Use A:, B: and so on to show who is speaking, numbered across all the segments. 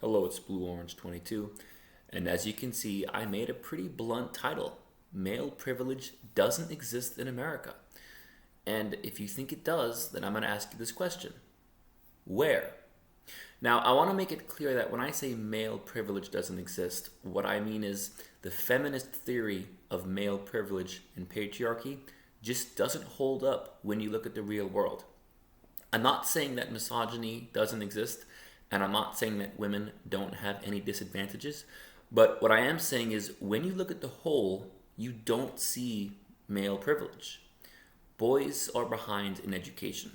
A: Hello, it's Blue Orange 22, and as you can see, I made a pretty blunt title. Male privilege doesn't exist in America. And if you think it does, then I'm going to ask you this question. Where? Now, I want to make it clear that when I say male privilege doesn't exist, what I mean is the feminist theory of male privilege and patriarchy just doesn't hold up when you look at the real world. I'm not saying that misogyny doesn't exist, and I'm not saying that women don't have any disadvantages, but what I am saying is when you look at the whole, you don't see male privilege. Boys are behind in education.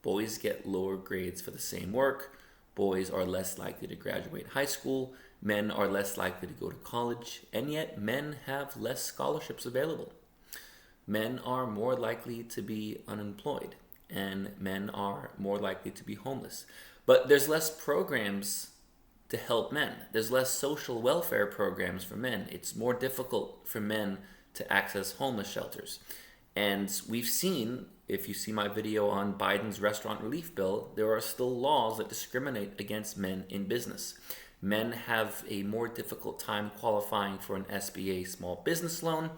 A: Boys get lower grades for the same work. Boys are less likely to graduate high school. Men are less likely to go to college, and yet men have less scholarships available. Men are more likely to be unemployed, and men are more likely to be homeless. But there's less programs to help men. There's less social welfare programs for men. It's more difficult for men to access homeless shelters. And we've seen, if you see my video on Biden's restaurant relief bill, there are still laws that discriminate against men in business. Men have a more difficult time qualifying for an SBA small business loan,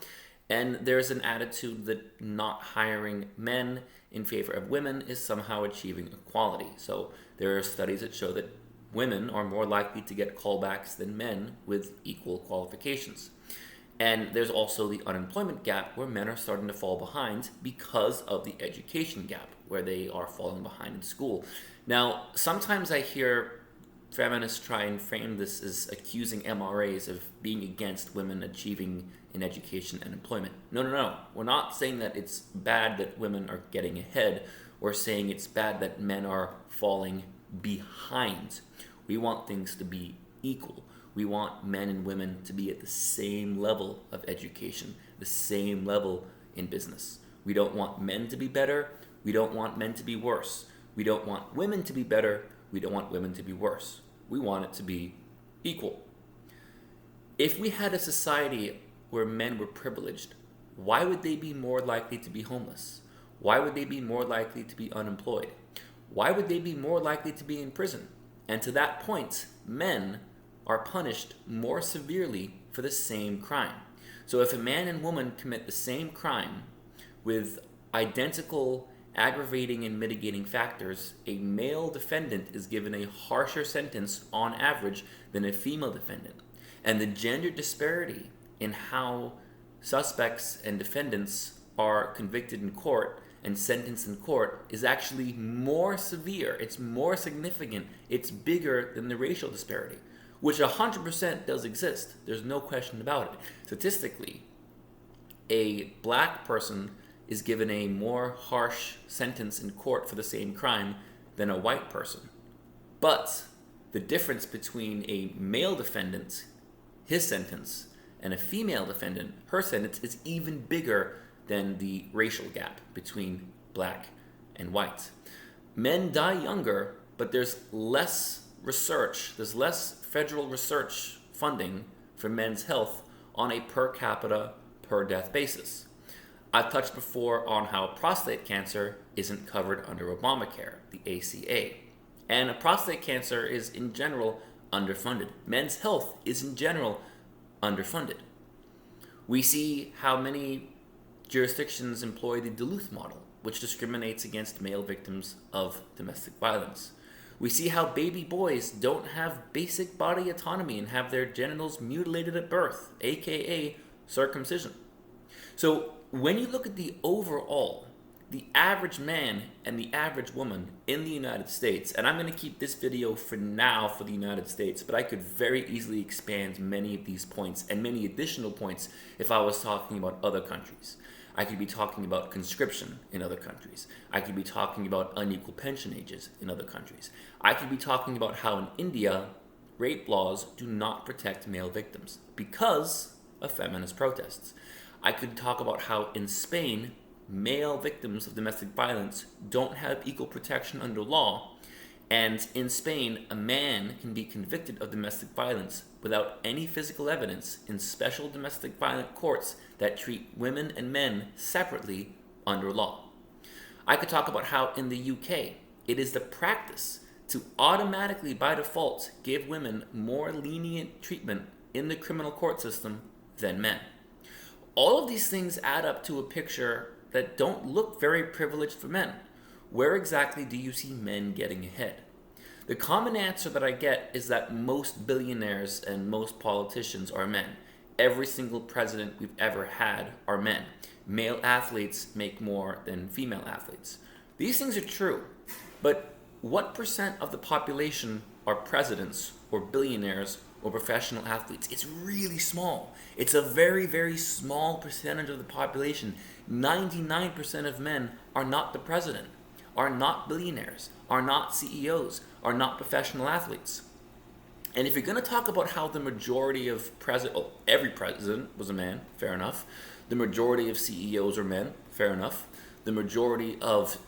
A: and there's an attitude that not hiring men in favor of women is somehow achieving equality. So there are studies that show that women are more likely to get callbacks than men with equal qualifications. And there's also the unemployment gap where men are starting to fall behind because of the education gap, where they are falling behind in school. Now, sometimes I hear feminists try and frame this as accusing MRAs of being against women achieving in education and employment. No. We're not saying that it's bad that women are getting ahead. We're saying it's bad that men are falling behind. We want things to be equal. We want men and women to be at the same level of education, the same level in business. We don't want men to be better. We don't want men to be worse. We don't want women to be better. We don't want women to be worse. We want it to be equal. If we had a society where men were privileged, why would they be more likely to be homeless? Why would they be more likely to be unemployed? Why would they be more likely to be in prison? And to that point, men are punished more severely for the same crime. So if a man and woman commit the same crime with identical aggravating and mitigating factors, a male defendant is given a harsher sentence on average than a female defendant. And the gender disparity in how suspects and defendants are convicted in court and sentenced in court is actually more severe. It's more significant. It's bigger than the racial disparity, which 100% does exist. There's no question about it. Statistically, a black person is given a more harsh sentence in court for the same crime than a white person. But the difference between a male defendant, his sentence, and a female defendant, her sentence, is even bigger than the racial gap between black and white. Men die younger, but there's less research, there's less federal research funding for men's health on a per capita, per death basis. I've touched before on how prostate cancer isn't covered under Obamacare, the ACA. And prostate cancer is in general underfunded. Men's health is in general underfunded. We see how many jurisdictions employ the Duluth model, which discriminates against male victims of domestic violence. We see how baby boys don't have basic body autonomy and have their genitals mutilated at birth, aka circumcision. So when you look at the overall, the average man and the average woman in the United States, and I'm going to keep this video for now for the United States, but I could very easily expand many of these points and many additional points if I was talking about other countries. I could be talking about conscription in other countries. I could be talking about unequal pension ages in other countries. I could be talking about how in India, rape laws do not protect male victims because of feminist protests. I could talk about how in Spain, male victims of domestic violence don't have equal protection under law, and in Spain, a man can be convicted of domestic violence without any physical evidence in special domestic violence courts that treat women and men separately under law. I could talk about how in the UK, it is the practice to automatically, by default, give women more lenient treatment in the criminal court system than men. All of these things add up to a picture that don't look very privileged for men. Where exactly do you see men getting ahead? The common answer that I get is that most billionaires and most politicians are men. Every single president we've ever had are men. Male athletes make more than female athletes. These things are true, but what percent of the population are presidents or billionaires or professional athletes? It's really small. It's a very, very small percentage of the population. 99% of men are not the president, are not billionaires, are not CEOs, are not professional athletes. And if you're going to talk about how the majority of every president was a man, fair enough. The majority of CEOs are men, fair enough. The majority of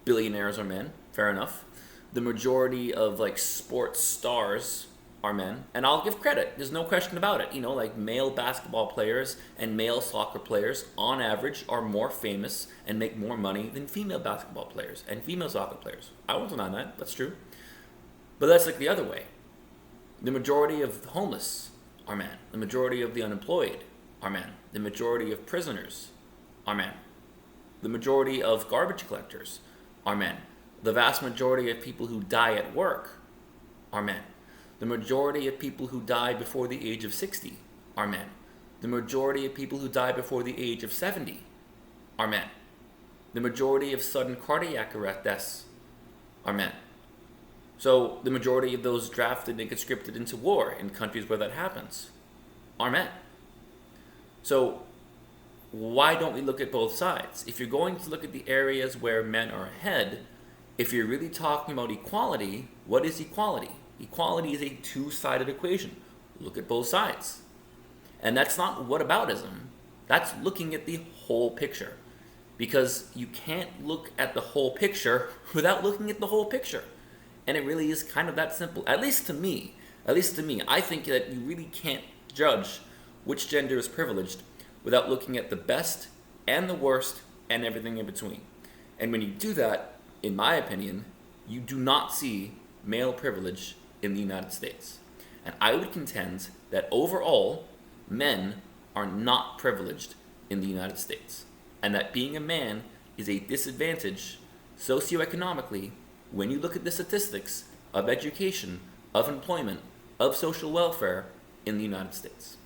A: billionaires are men, fair enough. The majority of sports stars are men, and I'll give credit. There's no question about it. Male basketball players and male soccer players, on average, are more famous and make more money than female basketball players and female soccer players. I won't deny that. That's true. But that's the other way. The majority of the homeless are men. The majority of the unemployed are men. The majority of prisoners are men. The majority of garbage collectors are men. The vast majority of people who die at work are men. The majority of people who die before the age of 60 are men. The majority of people who die before the age of 70 are men. The majority of sudden cardiac arrest deaths are men. So the majority of those drafted and conscripted into war in countries where that happens are men. So why don't we look at both sides? If you're going to look at the areas where men are ahead, if you're really talking about equality, what is equality? Equality is a two-sided equation. Look at both sides. And that's not whataboutism. That's looking at the whole picture. Because you can't look at the whole picture without looking at the whole picture. And it really is kind of that simple. At least to me. I think that you really can't judge which gender is privileged without looking at the best and the worst and everything in between. And when you do that, in my opinion, you do not see male privilege in the United States. And I would contend that overall, men are not privileged in the United States. And that being a man is a disadvantage socioeconomically when you look at the statistics of education, of employment, of social welfare in the United States.